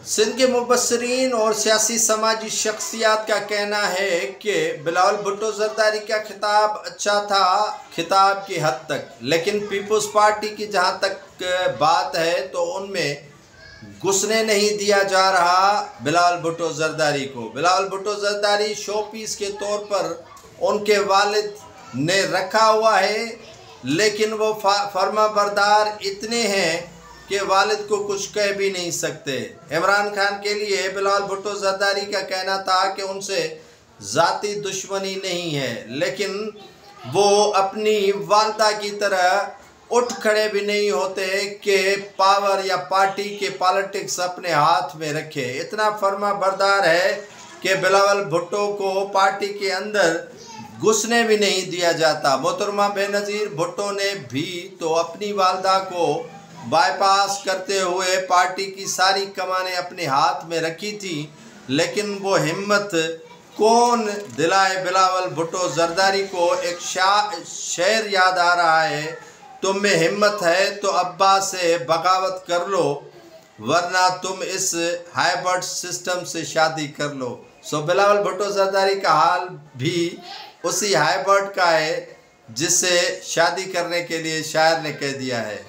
सिंध के मुबस्सिरीन और सियासी समाजी शख्सियात का कहना है कि बिलावल भुट्टो जरदारी का खिताब अच्छा था खिताब की हद तक, लेकिन पीपल्स पार्टी की जहाँ तक बात है तो उनमें घुसने नहीं दिया जा रहा बिलावल भुट्टो जरदारी को। बिलावल भुट्टो जरदारी शो पीस के तौर पर उनके वालिद ने रखा हुआ है, लेकिन वो फर्मा बरदार इतने हैं कि वालिद को कुछ कह भी नहीं सकते। इमरान खान के लिए बिलावल भुट्टो जरदारी का कहना था कि उनसे ज़ाती दुश्मनी नहीं है, लेकिन वो अपनी वालदा की तरह उठ खड़े भी नहीं होते कि पावर या पार्टी के पॉलिटिक्स अपने हाथ में रखे। इतना फर्मा बरदार है कि बिलावल भुट्टो को पार्टी के अंदर घुसने भी नहीं दिया जाता। मोहतरमा बेनज़ीर भुट्टो ने भी तो अपनी वालदा को बाईपास करते हुए पार्टी की सारी कमानें अपने हाथ में रखी थी, लेकिन वो हिम्मत कौन दिलाए बिलावल भुट्टो जरदारी को। एक शेर याद आ रहा है, तुम में हिम्मत है तो अब्बा से बगावत कर लो, वरना तुम इस हाइब्रिड सिस्टम से शादी कर लो। सो बिलावल भुट्टो जरदारी का हाल भी उसी हाइब्रिड का है जिससे शादी करने के लिए शायर ने कह दिया है।